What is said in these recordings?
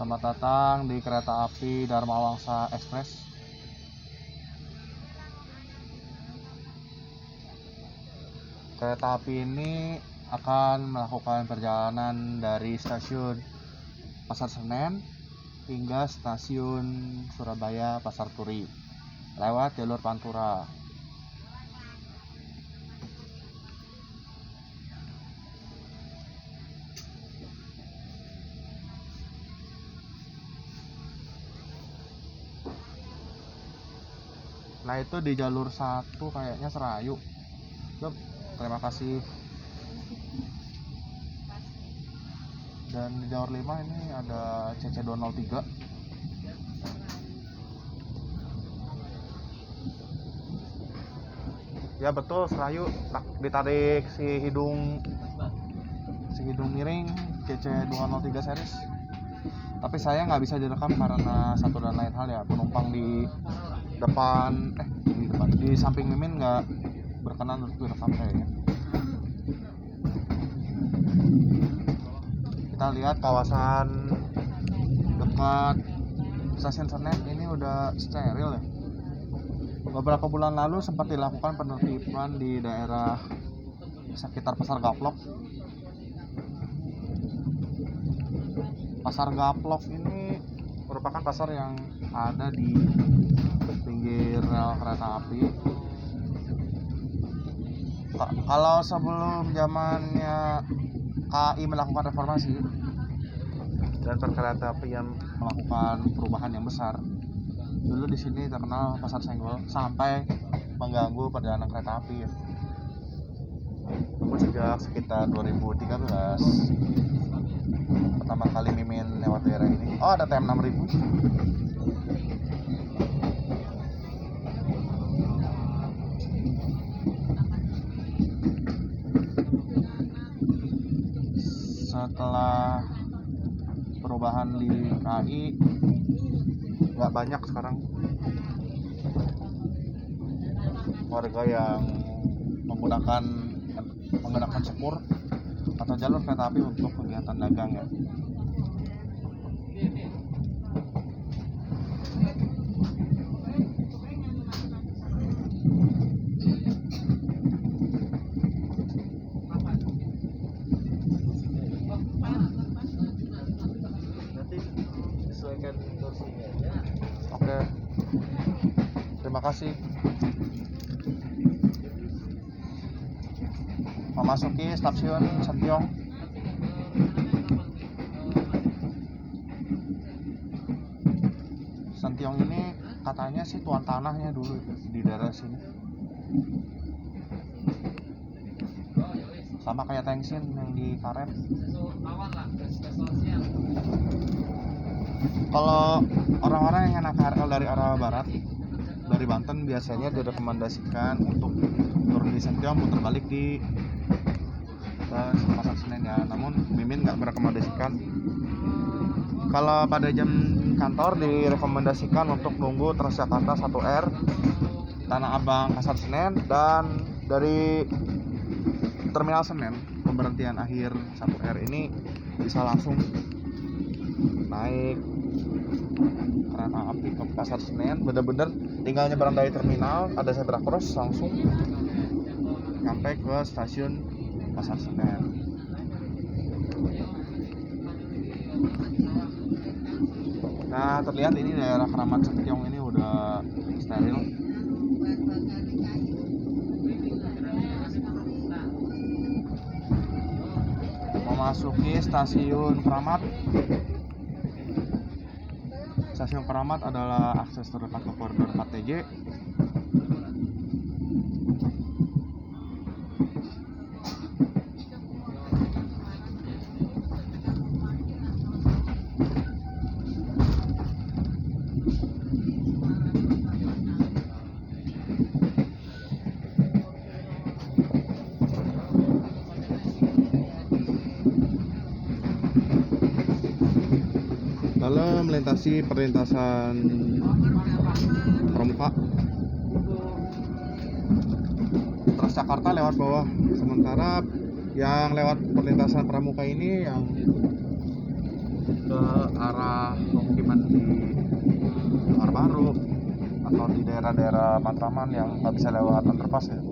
Selamat datang di kereta api Dharma Wangsa Express. Kereta api ini akan melakukan perjalanan dari stasiun Pasar Senen hingga stasiun Surabaya Pasar Turi lewat jalur Pantura. Nah itu di jalur 1 kayaknya Serayu. Terima kasih. Dan di jalur 5 ini ada CC203. Ya betul, Serayu ditarik si hidung miring CC203 series. Tapi saya nggak bisa direkam karena satu dan lain hal ya, penumpang di samping Mimin nggak berkenan untuk direkam kayaknya. Kita lihat kawasan dekat stasiun Senen ini udah steril ya. Beberapa bulan lalu sempat dilakukan penertiban di daerah sekitar Pasar Gaplok. Pasar Gaplok ini merupakan pasar yang ada di pinggir rel kereta api. Kalau sebelum zamannya KAI melakukan reformasi dan perkereta apian melakukan perubahan yang besar, dulu di sini terkenal Pasar Senggol sampai mengganggu perjalanan kereta api ya. Namun sejak sekitar 2013 pertama kali Mimin lewat daerah ini, ada TM 6000. Setelah perubahan di KAI nggak banyak sekarang warga yang menggunakan sepur atau jalur kereta api untuk kegiatan dagang ya. Oke, terima kasih. Memasuki stasiun Sentiong. Sentiong ini katanya sih tuan tanahnya dulu di daerah sini. Sama kayak Tengsin yang di Karet. Kalau orang-orang yang naik KRL dari arah barat, dari Banten, biasanya direkomendasikan untuk turun di Sentiong, putar balik di Pasar Senen ya. Namun Mimin nggak merekomendasikan. Kalau pada jam kantor direkomendasikan untuk nunggu Transjakarta 1R Tanah Abang Pasar Senen, dan dari Terminal Senen pemberhentian akhir 1R ini bisa langsung naik kereta api ke Pasar Senen. Bener-bener tinggal nyebrang dari terminal, ada zebra cross, langsung sampai ke stasiun Pasar Senen. Nah, terlihat ini daerah Keramat Sentiong ini udah steril. Memasuki stasiun Keramat. Stasiun Keramat adalah akses terdekat ke koridor 4TJ. Dalam melintasi perlintasan Pramuka, Transjakarta lewat bawah, sementara yang lewat perlintasan Pramuka ini yang ke ke arah pemukiman di Johar Baru atau di daerah-daerah Matraman yang nggak bisa lewat underpass ya,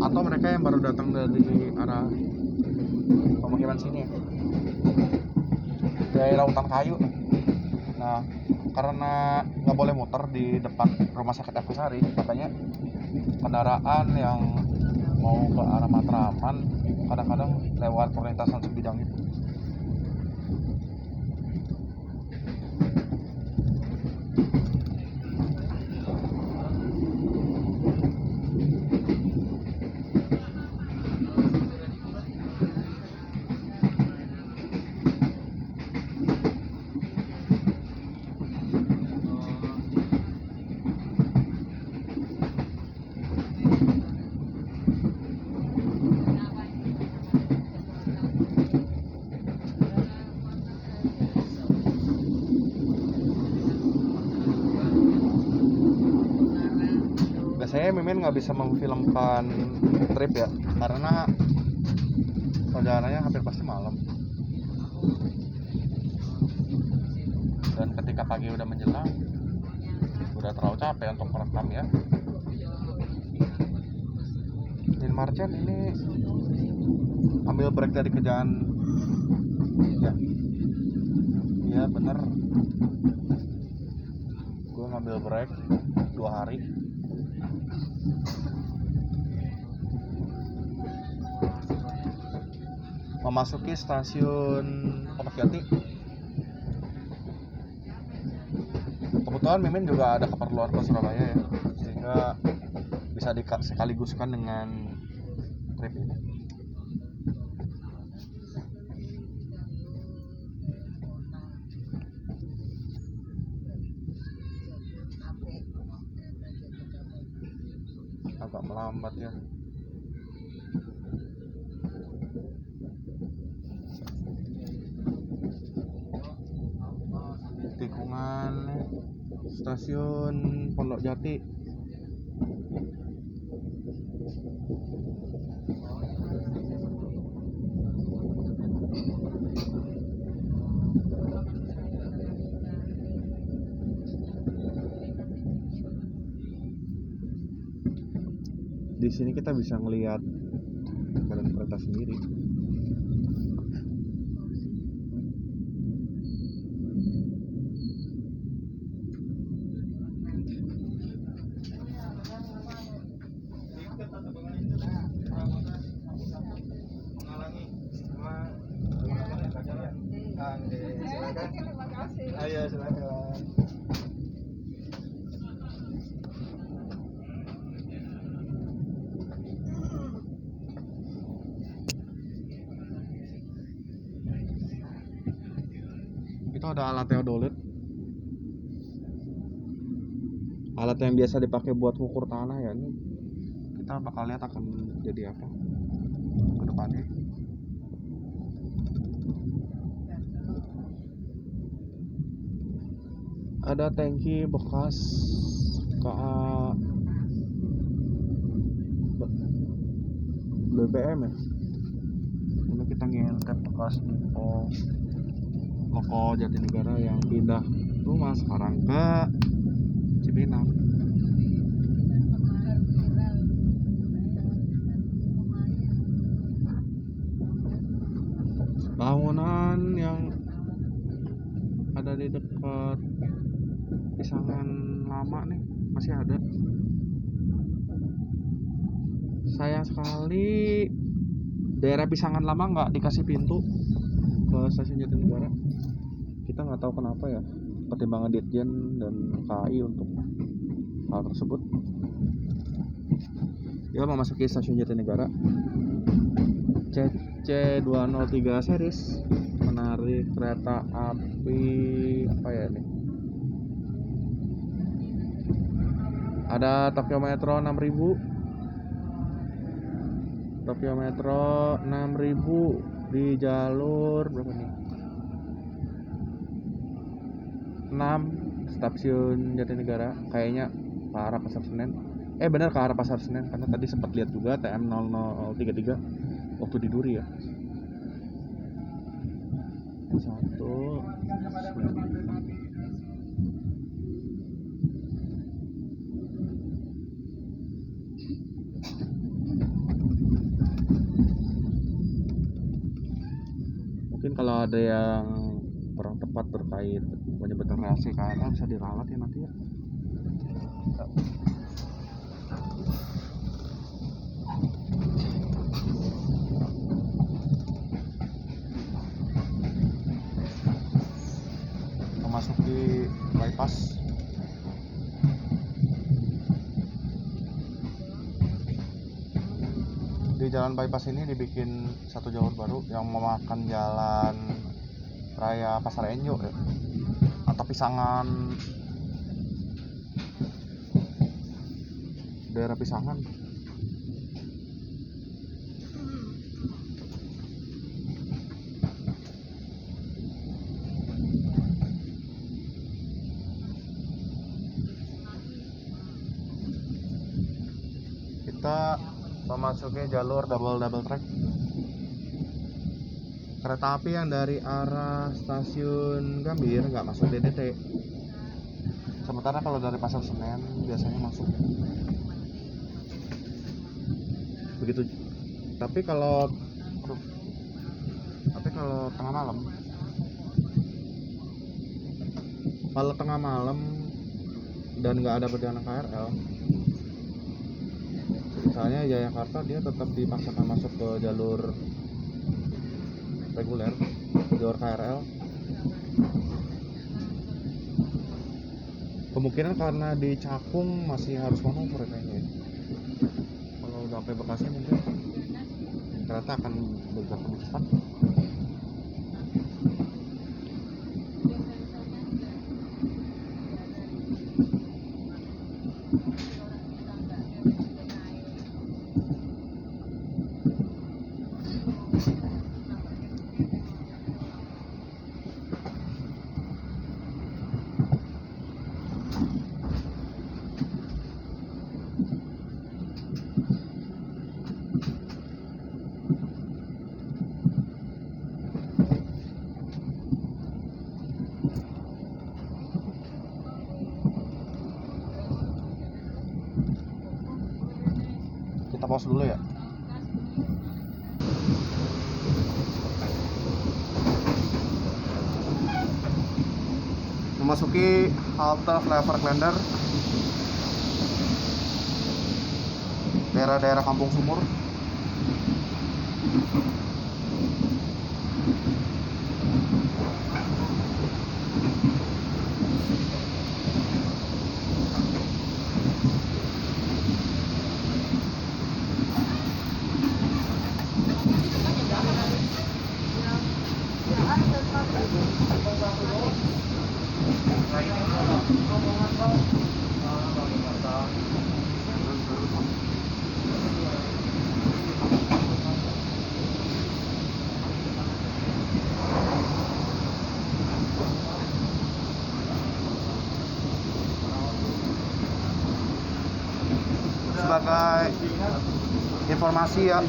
atau mereka yang baru datang dari arah pemukiman sini daerah hutan kayu. Nah, karena nggak boleh muter di depan rumah sakit Agusari, makanya kendaraan yang mau ke arah Matraman kadang-kadang lewat perlintasan sebidang itu. Biasanya Mimin nggak bisa memfilmkan trip ya, karena perjalanannya hampir pasti malam. Dan ketika pagi udah menjelang, udah terlalu capek untuk merekam ya. Din Marjan ini ambil break dari kerjaan ya. Iya bener, gue ngambil break 2 hari. Memasuki stasiun Pondok Jati. Kebetulan Mimin juga ada keperluan ke Surabaya ya, sehingga bisa dikaliguskan dengan trip ini. Agak melambat ya. Tikungan stasiun Pondok Jati. Di sini kita bisa ngelihat badan kereta sendiri. Ayo silakan. Itu ada alat teodolit, alat yang biasa dipakai buat ngukur tanah ya. Ini kita bakal lihat akan jadi apa ke depannya. Ada tangki bekas KA BBM ya. Ini kita ngintip bekas Loko Jatinegara yang pindah rumah sekarang ke Cipinang. Bangunan yang ada di dekat Pisangan lama nih masih ada. Sayang sekali daerah Pisangan lama nggak dikasih pintu ke stasiun Jatinegara. Kita nggak tahu kenapa ya, pertimbangan Ditjen dan KAI untuk hal tersebut. Ya, memasuki stasiun Jatinegara. CC203 series menarik kereta api apa ya ini? Ada Tokyo Metro 6000. Tokyo Metro 6000 di jalur berapa nih? 6 stasiun Jatinegara, kayaknya ke arah Pasar Senen. Benar ke arah Pasar Senen, karena tadi sempat lihat juga TM0033 waktu di Duri ya. satu mungkin kalau ada yang kurang tepat terkait penyebutan reaksi KRL bisa diralat ya nanti ya. Memasuki bypass. Di jalan bypass ini dibikin satu jalur baru yang memakan jalan raya Pasar Enjo ya, atau Pisangan, daerah Pisangan. Kita memasuki jalur double track. Kereta api yang dari arah stasiun Gambir nggak masuk DDT. Sementara kalau dari Pasar Senen biasanya masuk. Begitu. Tapi kalau tengah malam dan nggak ada perjalanan KRL, misalnya Jayakarta, dia tetap dipaksakan masuk ke jalur reguler, jalur KRL. Kemungkinan karena di Cakung masih harus manuver kayaknya. Kalau udah sampai Bekasi mungkin kereta akan bergerak lebih cepat. Kita pause dulu ya. Memasuki halte Flyover Klender, daerah-daerah Kampung Sumur. Sebagai informasi ya,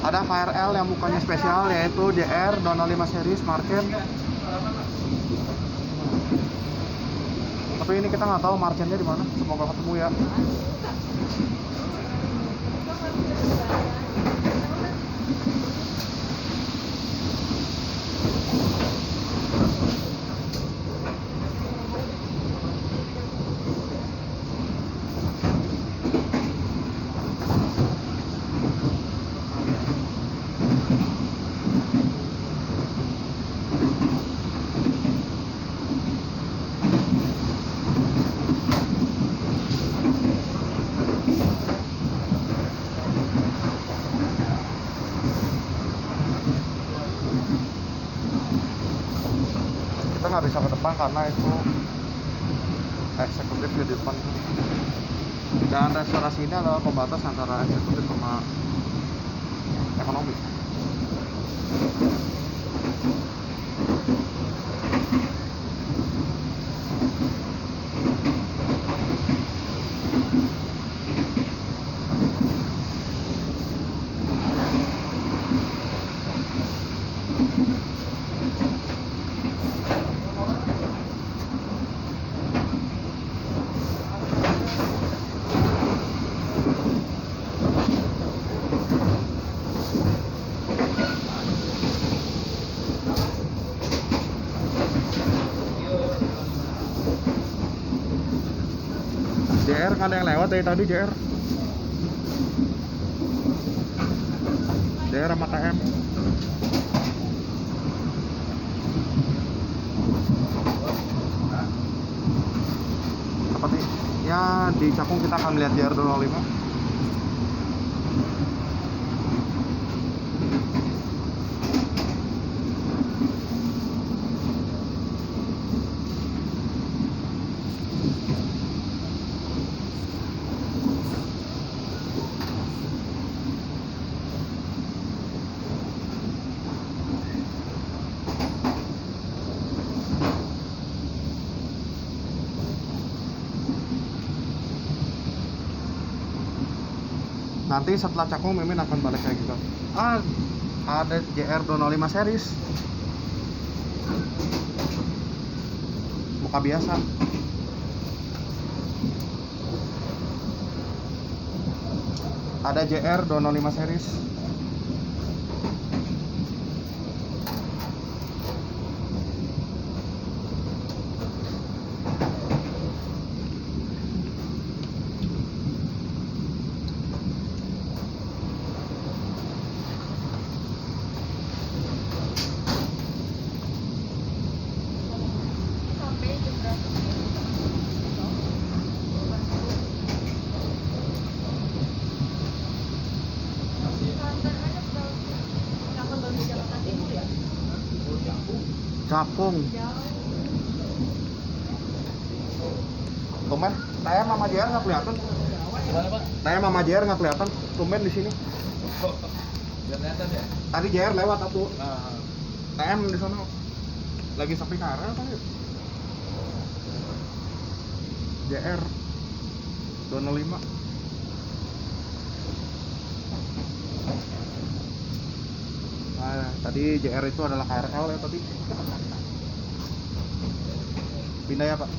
ada KRL yang bukannya spesial, yaitu JR 205 series Marchen. Tapi ini kita nggak tahu Marchennya di mana. Semoga ketemu ya. Kita nggak bisa ke depan karena itu eksekutif di depan, dan restorasi ini adalah pembatas antara eksekutif sama ekonomi. JR kan ada yang lewat dari tadi. JR sama TM. Seperti ya di Cakung kita akan melihat JR 205. Nanti setelah Cakung Mimin akan balik kayak gitu. Ada JR 205 series. Muka biasa. Ada JR 205 series. Cakung. Tumben, saya Mama JR nggak kelihatan. Gimana Pak? Saya Mama JR nggak kelihatan. Tumben di sini. Biar kelihatan ya? Tadi JR lewat atau Nah, TM di sana. Lagi sepi karena apa ya? JR 205. Nah, tadi JR itu adalah KRL ya tadi. Pindah ya Pak.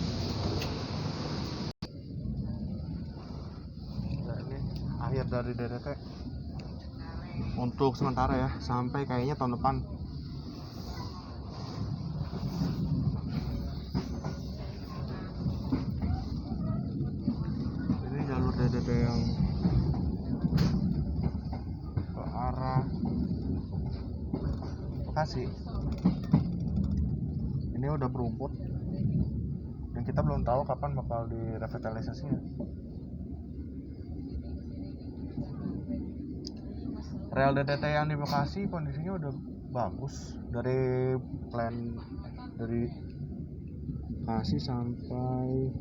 Nah, ini akhir dari DDT untuk sementara ya, sampai kayaknya tahun depan. Ini jalur DDT yang ke arah Bekasi. Ini udah berumput dan kita belum tahu kapan bakal direvitalisasinya. Rel DDT yang di Bekasi kondisinya udah bagus dari plan dari Bekasi sampai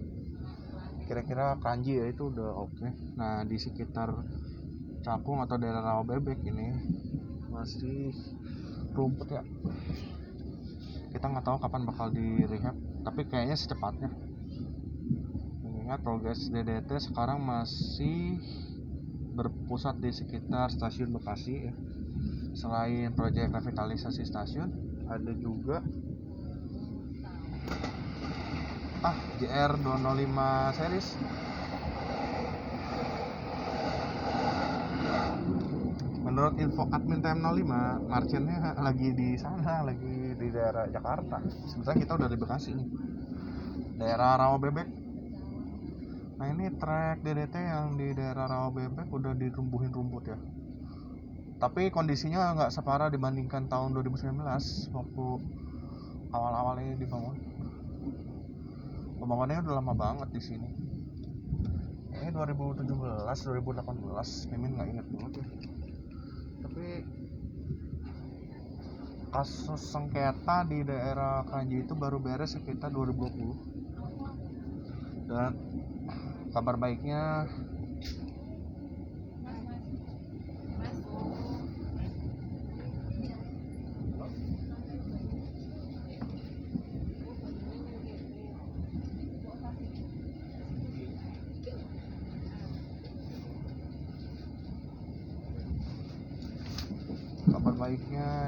kira-kira Kanji ya, itu udah oke. Nah di sekitar Cakung atau daerah Rawabebek ini masih rumput ya. Kita nggak tahu kapan bakal di rehab, tapi kayaknya secepatnya. Mengingat progres DDT sekarang masih berpusat di sekitar stasiun Bekasi ya. Selain proyek revitalisasi stasiun, ada juga JR 205 series. Menurut info admin TM05, marchennya lagi di sana, lagi di daerah Jakarta. Sebenarnya kita udah di Bekasi nih, daerah Rawabebek. Nah ini trek DDT yang di daerah Rawabebek udah ditumbuhin rumput ya. Tapi kondisinya nggak separah dibandingkan tahun 2019 waktu awal-awal ini dibangun. Pembangunannya udah lama banget di sini. Ini 2017, 2018, Mimin nggak inget banget ya. Tapi kasus sengketa di daerah Kanji itu baru beres sekitar 2020. Dan kabar baiknya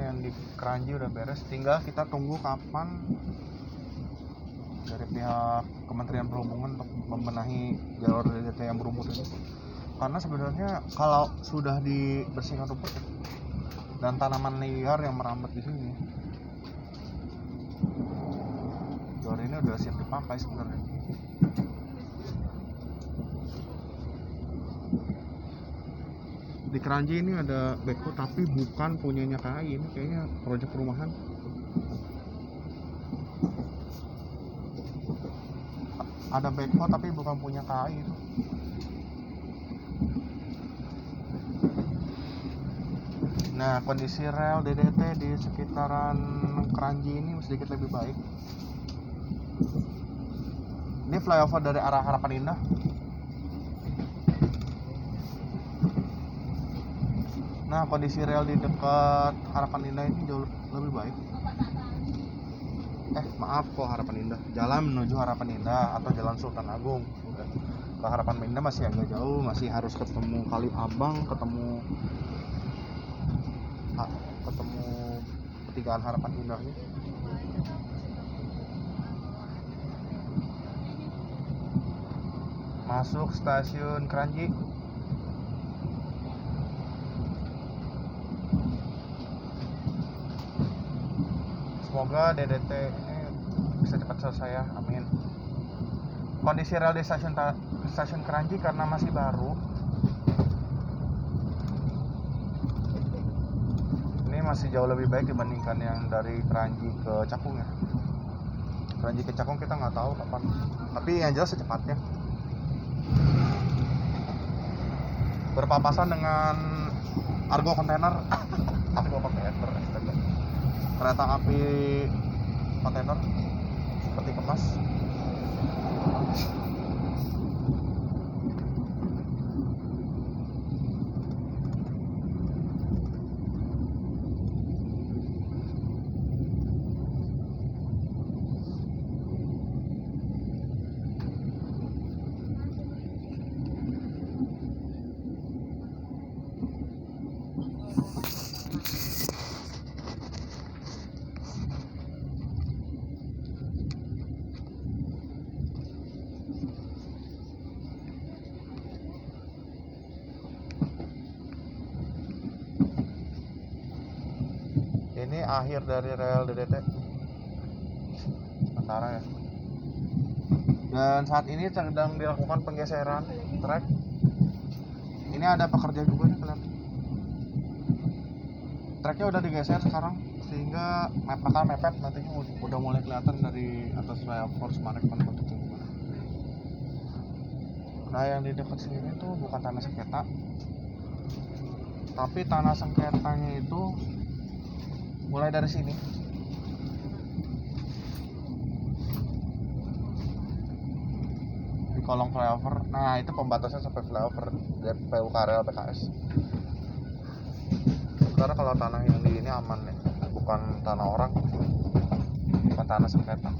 yang di Keranji udah beres, tinggal kita tunggu kapan dari pihak Kementerian Perhubungan untuk membenahi jalur DDT yang berumput ini. Karena sebenarnya kalau sudah dibersihkan rumput dan tanaman liar yang merambat di sini, jalur ini udah siap dipakai sebenarnya. Di Kranji ini ada beko tapi bukan punyanya KAI, ini kayaknya proyek perumahan. Ada beko tapi bukan punya KAI itu. Nah, kondisi rel DDT di sekitaran Kranji ini sedikit lebih baik. Ini flyover dari arah Harapan Indah. Nah, kondisi rel di dekat Harapan Indah ini jauh lebih baik. Maaf kok Harapan Indah. Jalan menuju Harapan Indah atau Jalan Sultan Agung. Ke Harapan Indah masih agak jauh, masih harus ketemu Kali Abang, ketemu pertigaan Harapan Indahnya. Masuk stasiun Kranji. Semoga DDT ini bisa cepat selesai ya, amin. Kondisi rel di stasiun Kranji karena masih baru, ini masih jauh lebih baik dibandingkan yang dari Kranji ke Cakung ya. Kranji ke Cakung kita nggak tahu kapan, tapi yang jelas secepatnya. Berpapasan dengan Argo Kontainer. Argo Kontainer, kereta api kontainer seperti kemas. Ini akhir dari rel DDT sementara ya. Dan saat ini sedang dilakukan penggeseran trek. Ini ada pekerja juga nih kelihatan. Treknya udah digeser sekarang sehingga bakal mepet nantinya udah mulai kelihatan dari atas flyover Sumarekon bentuknya gimana. Nah, yang di dekat sini tuh bukan tanah sengketa, tapi tanah sengketanya itu mulai dari sini. Di kolong flyover. Nah, itu pembatasnya sampai flyover dari PU KRL PKS. Sementara kalau tanah yang di ini aman ya, bukan tanah orang, bukan tanah sengketa.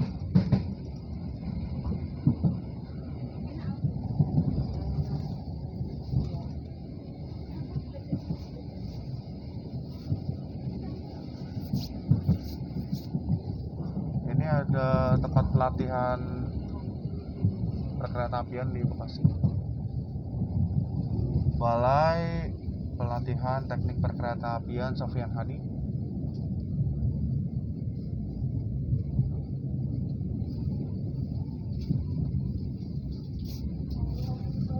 Ada tempat pelatihan perkeretaapian di Bekasi. Balai Pelatihan Teknik Perkeretaapian Sofyan Hadi.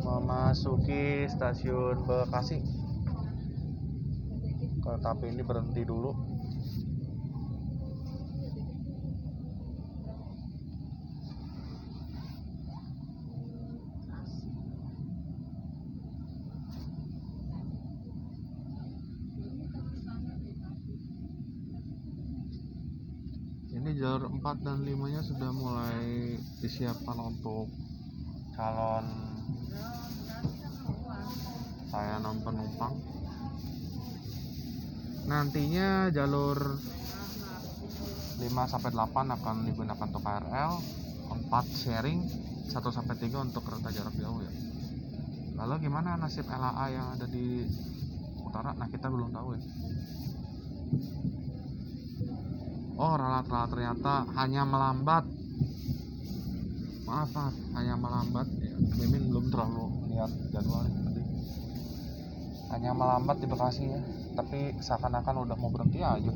Memasuki stasiun Bekasi. Kereta api ini berhenti dulu. Ini jalur 4 dan 5 nya sudah mulai disiapkan untuk calon layanan penumpang. Nantinya jalur 5-8 akan digunakan untuk KRL, 4 sharing, 1-3 untuk kereta jarak jauh ya. Lalu gimana nasib LAA yang ada di utara? Nah, kita belum tahu ya. Oh, ralat-ralat ternyata hanya melambat. Maaf, hanya melambat ya. Mimin belum terlalu lihat jadwalnya tadi. Hanya melambat di Bekasi ya, tapi seakan-akan udah mau berhenti aja.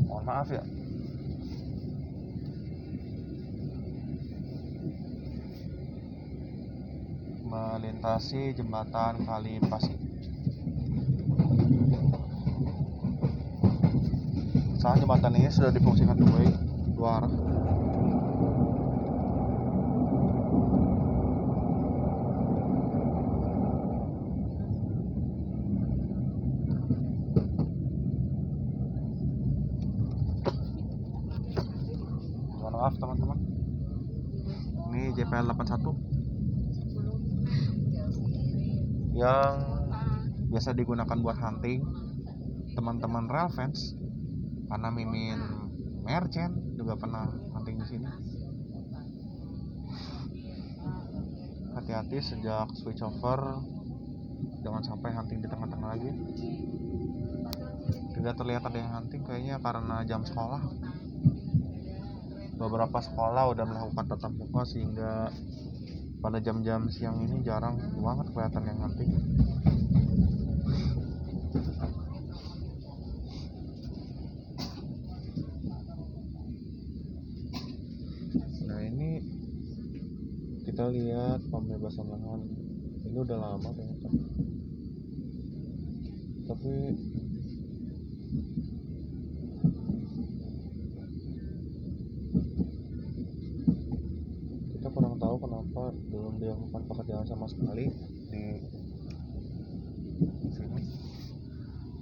Mohon maaf ya. melintasi jembatan Kali Pasi. Saat jembatan ini sudah difungsikan dua arah. Maaf teman-teman, ini JPL 81 yang biasa digunakan buat hunting teman-teman rail fans, karena Mimin Merchant juga pernah hunting di sini. Hati-hati sejak switch over, jangan sampai hunting di tengah-tengah lagi. Tidak terlihat ada yang hunting kayaknya karena jam sekolah. Beberapa sekolah udah melakukan tatap muka sehingga pada jam-jam siang ini jarang banget kelihatan yang hunting. Nah ini kita lihat pembebasan lahan, ini udah lama ternyata, tapi kita kurang tahu kenapa belum dilakukan pekerjaan sama sekali di sini.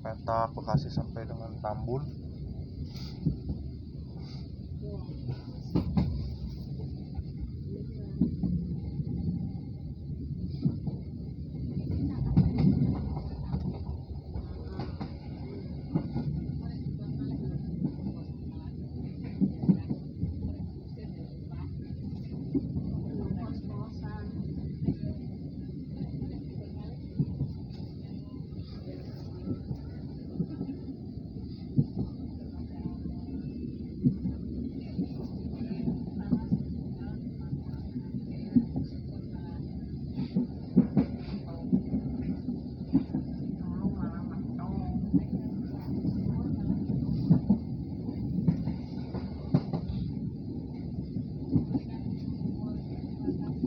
Petak Bekasi sampai dengan Tambun.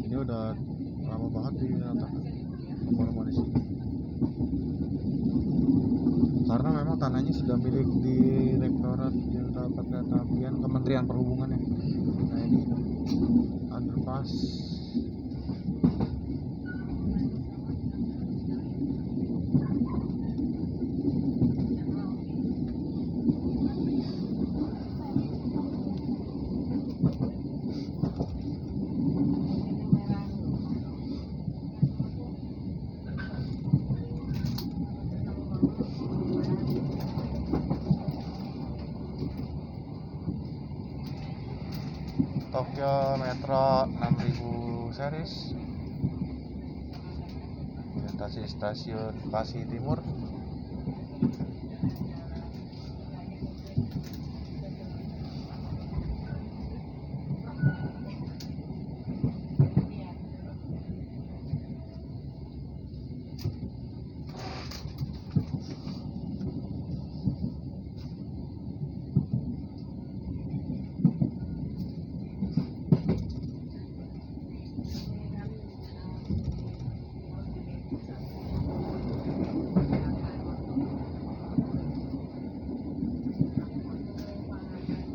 Ini udah lama banget diratakan rumah-rumah di sini, karena memang tanahnya sudah milik Direktorat Jenderal Perkeretaapian Kementerian Perhubungan ya. Nah ini underpass. Tokyo Metro 6000 series melintasi stasiun Bekasi Timur.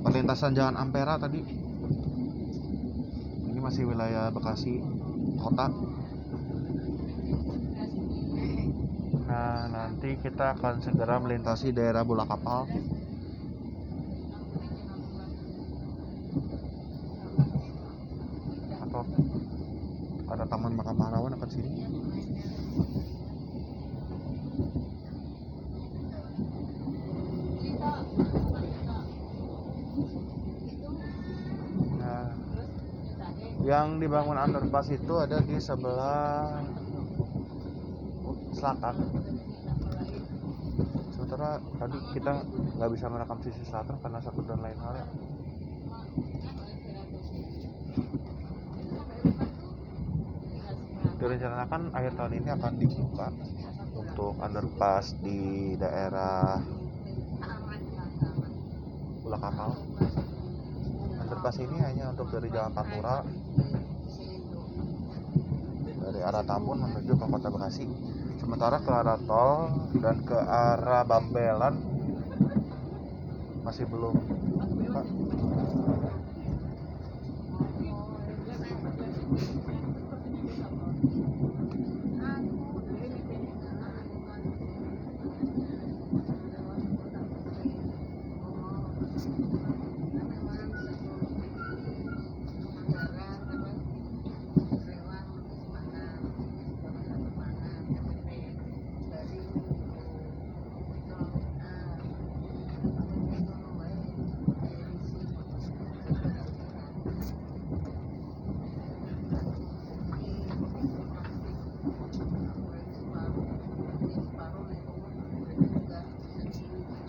Perlintasan Jalan Ampera tadi. Ini masih wilayah Bekasi kota. Nah, nanti kita akan segera melintasi daerah Bola Kapal. Atau ada Taman Makam Pahlawan dekat sini. Yang dibangun underpass itu ada di sebelah selatan. Sementara tadi kita nggak bisa merekam sisi selatan karena satu dan lain hal ya. Direncanakan akhir tahun ini akan dibuka untuk underpass di daerah Bola Kapal. Underpass ini hanya untuk dari Jalan Pantura, dari arah Tambun menuju ke Kota Bekasi. Sementara ke arah tol dan ke arah Bambelan masih belum buka.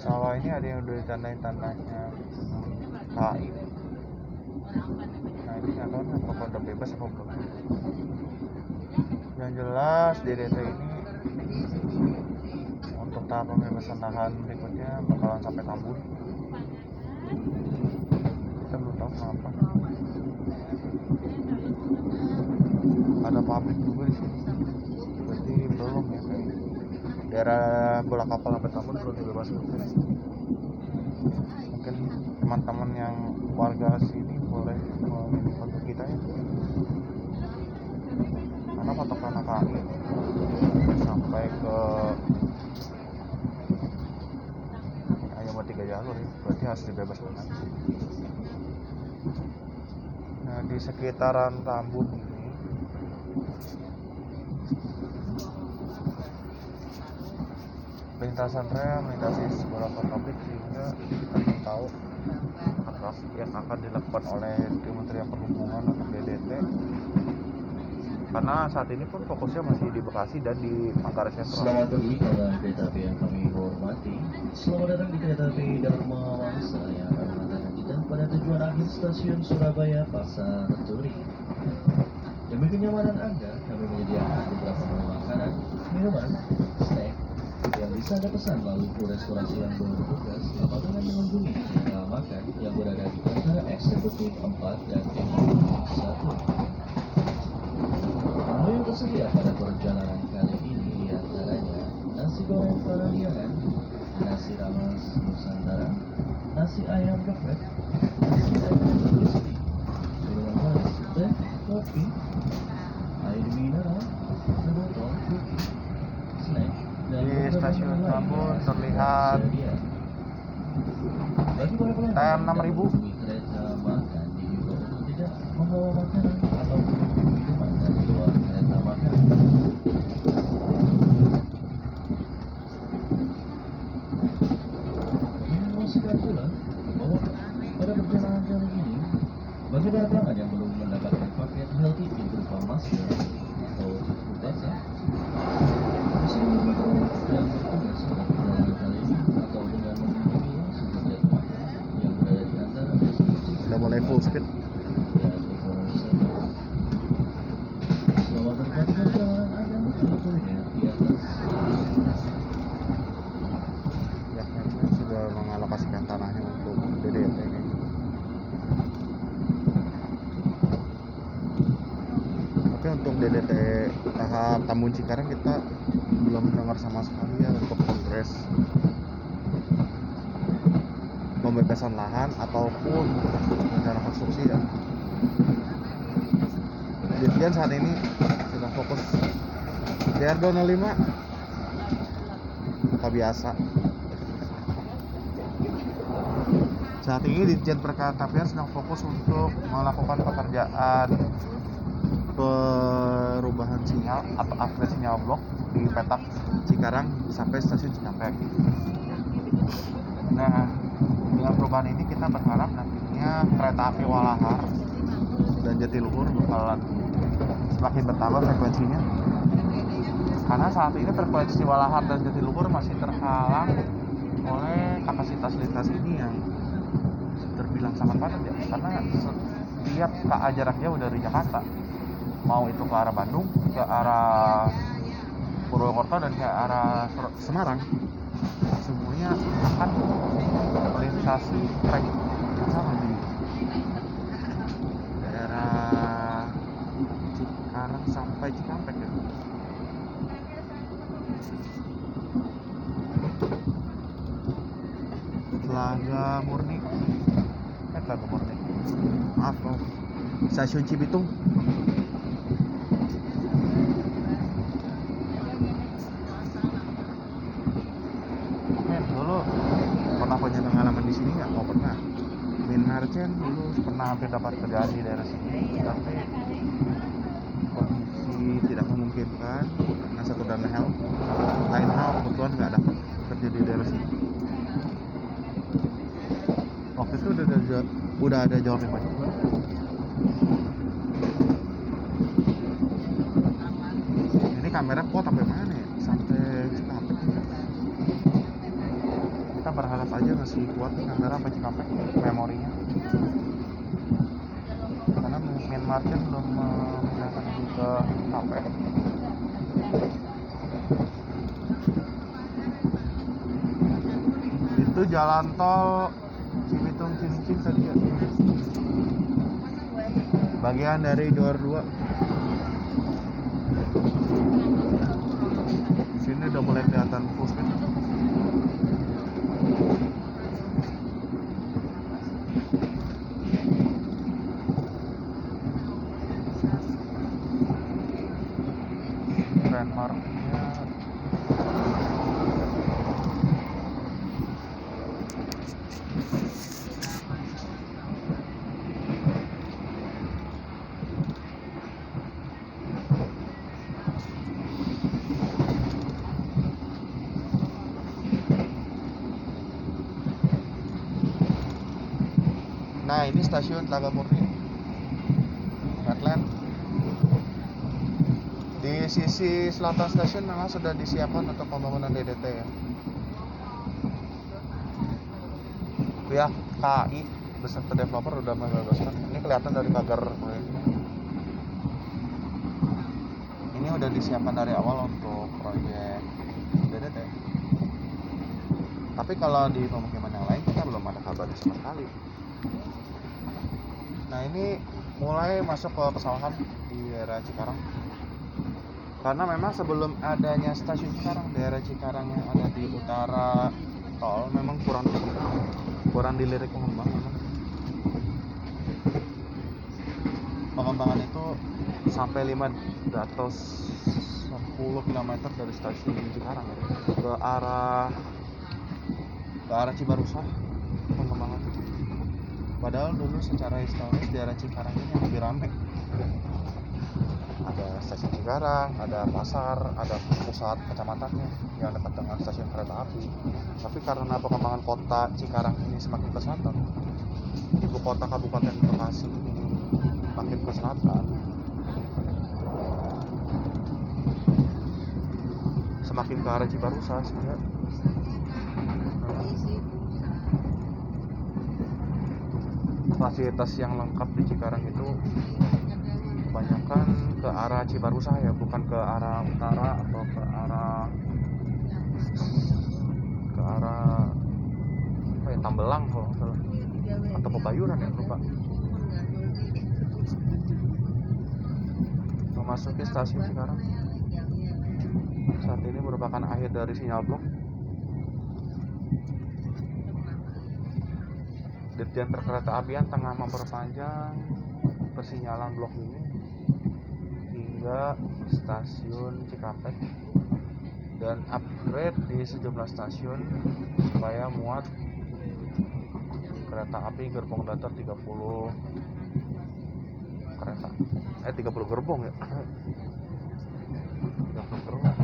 Sawah ini ada yang udah ditandain tandanya KI. Nah ini nggak tahu apakah udah bebas apa belum. Yang jelas DDT ini untuk tahap pembebasan lahan berikutnya bakalan sampai Tambun. Kita belum tahu kenapa. Ada pabrik juga di sini. Berarti belum ya kayak. Daerah bola kapal sampai Tambun belum dibebasin. Mungkin teman-teman yang warga sini boleh membantu kita ya, karena patokan KI sampai ke hanya buat 3 jalur ya, berarti harus dibebaskan. Nah di sekitaran Tambun ini lintasan rel melintasi beberapa topik sehingga kita belum tahu apa yang akan dilakukan oleh Kementerian Perhubungan atau DDT, karena saat ini pun fokusnya masih di Bekasi dan di Manggarai Sentral. Selamat pagi kawan kereta api yang kami hormati. Selamat datang di kereta api Dharma Wangsa yang akan mengantarkan kita pada tujuan akhir stasiun Surabaya Pasar Turi. Demi kenyamanan Anda, kami menyediakan beberapa menu makanan, minuman, snack yang bisa Anda pesan melalui restorasi yang bertugas atau dengan mengunjungi sentra makan yang berada di antara eksekutif 4 dan eksekutif 1. Menu yang tersedia pada perjalanan kali ini diantaranya nasi goreng Parahyangan, nasi rames Nusantara, nasi ayam geprek, nasi ayam crispy, minuman manis teh, kopi, air mineral, sebotol kopi, snack, dan Di beberapa stasiun menu lain Tambun yang terlihat tersedia. Bagi para pelanggan TM yang 6000. mengunjungi kereta makan dihimbau untuk tidak membawa makanan atau minuman dari luar kereta makan. Ingin memastikan pula bahwa pada perjalanan kali ini, bagi para pelanggan yang belum mendapatkan paket healthy kit berupa masker atau tutup basah, bisa menghubungi yang bertugas pada perjalanan kali ini atau dengan mengunjungi langsung ke kereta makan yang berada di antara eksekutif Udah mulai full speed. dan ekonomi 1. Selamat menikmati perjalanan Anda menuju kuliner di atas. Ya, memang sudah mengalokasikan tanahnya untuk DDT ini. Tapi untuk DDT tahap Tambun Cikarang kita belum dengar sama sekali ya untuk progres pembebasan lahan ataupun rencana konstruksi ya. Dirjen saat ini sedang fokus DR 205 buka biasa. Saat ini Dirjen Perkeretapian sedang fokus untuk melakukan pekerjaan perubahan sinyal atau upgrade sinyal blok di petak Cikarang sampai stasiun Cikampek. Nah, dengan perubahan ini kita berharap nantinya kereta api Walahar dan Jatiluhur bakalan semakin bertambah frekuensinya. Karena saat ini frekuensi Walahar dan Jatiluhur masih terhalang oleh kapasitas lintas ini yang terbilang sangat padat ya. Karena setiap KA jarak jauh dari Jakarta, mau itu ke arah Bandung, ke arah Purwokerto dan ke arah Semarang, semuanya akan melintasi trek yang sama di daerah Cikarang sampai Cikampek ya. Telaga Murni. Telaga Murni. Maaf, Stasiun Cibitung. Dulu pernah punya pengalaman di sini nggak? Oh pernah. Min Marchen dulu pernah hampir dapat kerjaan di daerah sini, tapi kondisi tidak memungkinkan karena satu dan lain hal kebetulan nggak dapat kerja di daerah sini. Waktu itu udah ada Jawa Prima juga. Ini kamera kuat sampai mana ya? Sampai Cikampek. Kita berharap aja masih kuat nih kamera sampai Cikampek memorinya. Karena Min Marchen belum memindahkan ini ke Cikampek. Itu jalan tol Cibitung Cilincing tadi ya. Bagian dari Dor 2. Di sini udah mulai kelihatan full speed. Landmarknya nah ini stasiun Telaga Murni Headland. Di sisi selatan stasiun memang sudah disiapkan untuk pembangunan DDT ya. Pihak KAI beserta developer udah membebaskan. Ini kelihatan dari pagar proyeknya. Ini udah disiapkan dari awal untuk proyek DDT. Tapi kalau di pemukiman yang lain kita belum ada kabar sama sekali. Nah ini mulai masuk ke pesawahan di daerah Cikarang. Karena memang sebelum adanya stasiun Cikarang, daerah Cikarang yang ada di utara tol memang kurang dilirik pengembangan. Pengembangan itu sampai 510 km dari stasiun Cikarang ya, ke arah Cibarusah pengembangan. Padahal dulu secara historis daerah Cikarang ini yang lebih ramai. Ada stasiun Cikarang, ada pasar, ada pusat kecamatannya yang dekat dengan stasiun kereta api. Tapi karena perkembangan kota Cikarang ini semakin ke selatan, ibu kota Kabupaten Bekasi ini makin ke selatan, semakin ke arah Cibarusah sehingga fasilitas yang lengkap di Cikarang itu kebanyakan ke arah Cibarusah ya, bukan ke arah utara atau ke arah apa ya, Tambelang kalau nggak salah, atau Pebayuran ya, lupa. Memasuki stasiun Cikarang saat ini merupakan akhir dari sinyal blok. Dirjen Perkereta Apian tengah memperpanjang persinyalan blok ini hingga stasiun Cikampek dan upgrade di sejumlah stasiun supaya muat kereta api gerbong datar 30 kereta 30 gerbong ya 30 gerbong.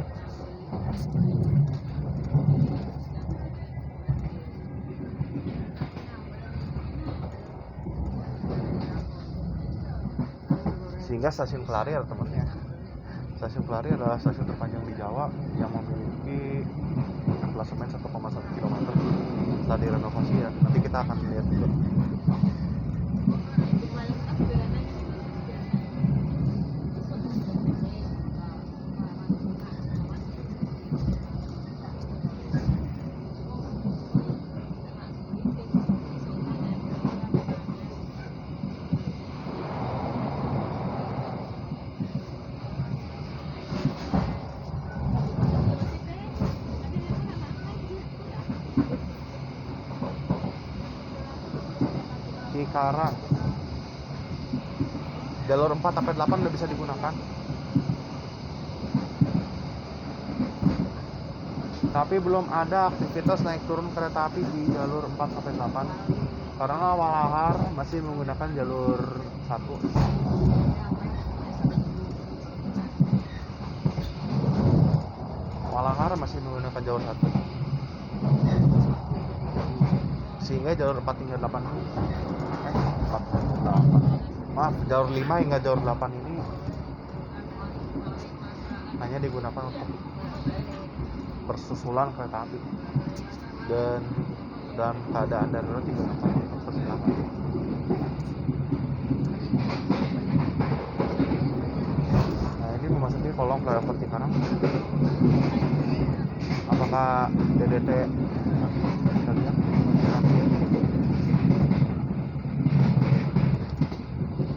Sehingga stasiun Kelari ada temennya. Stasiun Kelari adalah stasiun terpanjang di Jawa yang memiliki klasemen 1,1 km setelah direnovasi ya. Nanti kita akan lihat juga. Cikarang. Jalur 4 sampai 8 udah bisa digunakan. Tapi belum ada aktivitas naik turun kereta api di jalur 4 sampai 8 karena Walahar masih menggunakan jalur 1. Walahar masih menggunakan jalur 1. Sehingga jalur 4 hingga 8 ini 4 hingga 8. Maaf, jalur 5 hingga jalur 8 ini hanya digunakan untuk bersusulan kereta api dan dalam keadaan darurat digunakan untuk persilangan. Nah, ini memasuki kolong flyover Cikarang. Apakah DDT kita lihat?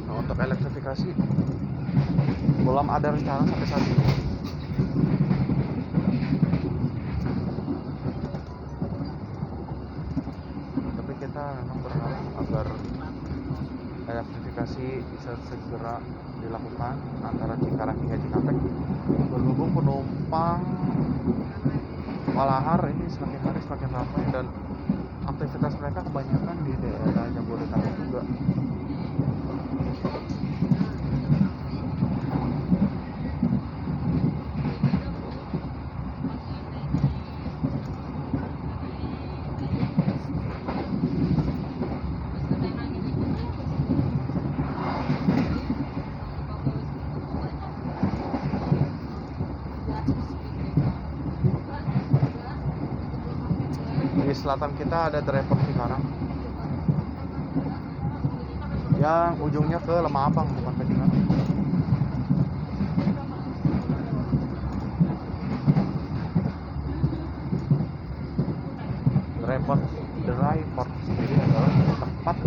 Nah, untuk elektrifikasi belum ada rencana sampai saat ini. Tapi kita memang berharap agar elektrifikasi bisa segera dilakukan antara Cikarang hingga Cikampek. Berhubung penumpang Walahar ini semakin hari semakin ramai dan aktivitas mereka kebanyakan di daerah Jabodetabek juga. Di selatan kita ada driver Cikarang yang ujungnya ke Lemah Abang, bukan ke Cikarang. Driver sendiri adalah tempat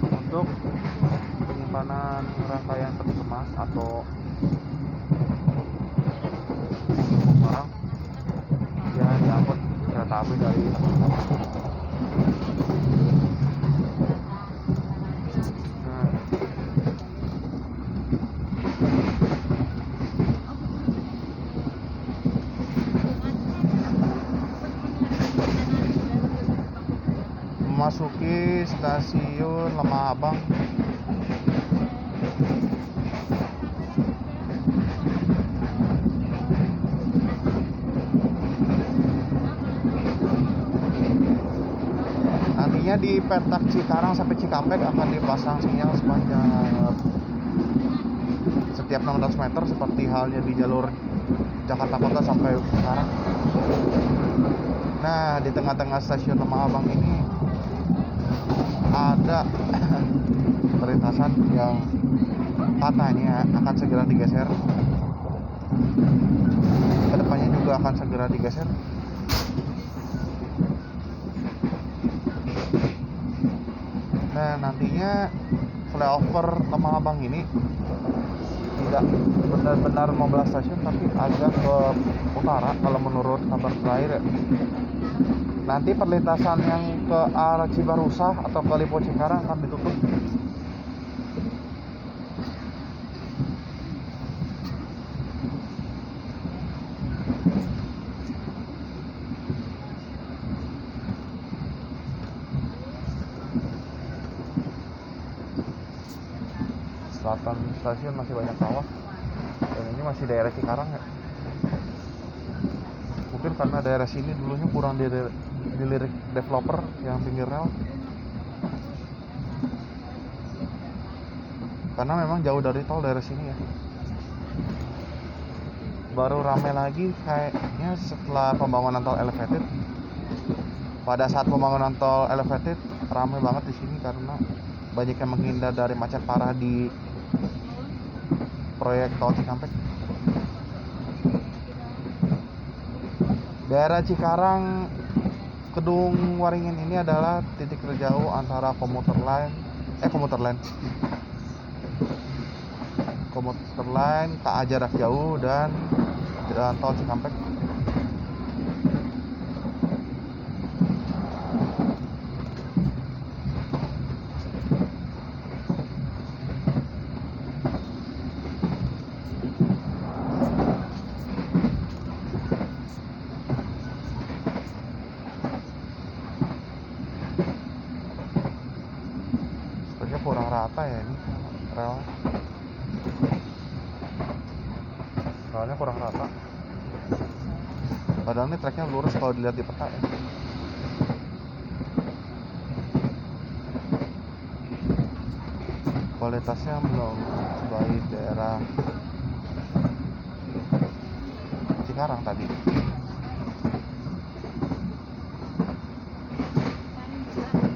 untuk penyimpanan rangkaian peti kemas atau barang yang diangkut kereta api dari memasuki stasiun Lemah Abang. Nantinya di petak Cikarang sampai Cikampek akan dipasang sinyal sepanjang setiap 600 meter seperti halnya di jalur Jakarta Kota sampai Cikarang. Nah, di tengah-tengah stasiun Lemah Abang ini ada perlintasan yang katanya akan segera digeser. Kedepannya juga akan segera digeser. Nah, nantinya flyover Lemah Abang ini tidak benar-benar 15 stasiun tapi agak ke utara kalau menurut kabar terakhir ya. Nanti perlintasan yang ke arah Cibarusah atau ke Lipo Cikarang akan ditutup. Selatan stasiun masih banyak sawah dan ini masih daerah Cikarang ya. Mungkin karena daerah sini dulunya kurang dilirik developer yang pinggir rel, karena memang jauh dari tol daerah sini ya. Baru ramai lagi kayaknya setelah pembangunan tol elevated. Pada saat pembangunan tol elevated ramai banget di sini karena banyak yang menghindar dari macet parah di proyek tol Cikampek. Daerah Cikarang Kedung Waringin ini adalah titik terjauh antara komuter line KA jarak jauh dan jalan tol Cikampek. rata ya ini rel. Relnya kurang rata. Padahal ini treknya lurus kalau dilihat di peta ya. Kualitasnya belum sebaik daerah Cikarang tadi.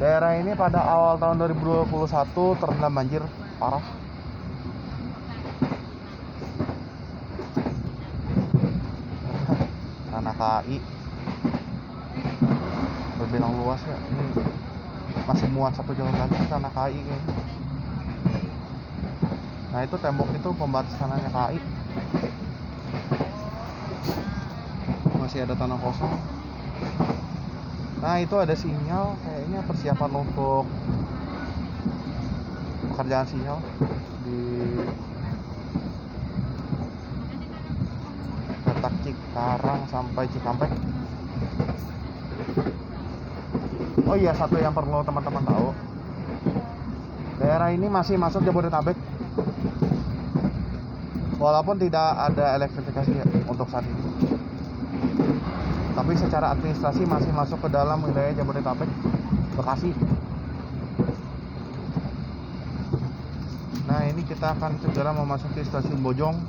Daerah ini pada awal tahun 2021 terendam banjir parah. Tanah KAI terbilang luas ya. Ini masih muat 1 jalan lagi tanah KAI kayaknya. Nah itu tembok itu pembatas tanahnya KAI. Masih ada tanah kosong. Nah itu ada sinyal, kayaknya persiapan untuk pekerjaan sinyal di letak Cikarang sampai Cikampek. Oh iya, satu yang perlu teman-teman tahu, daerah ini masih masuk Jabodetabek walaupun tidak ada elektrifikasi ya, untuk saat ini. Tapi secara administrasi masih masuk ke dalam wilayah Jabodetabek, Bekasi. Nah ini kita akan segera memasuki stasiun Bojong.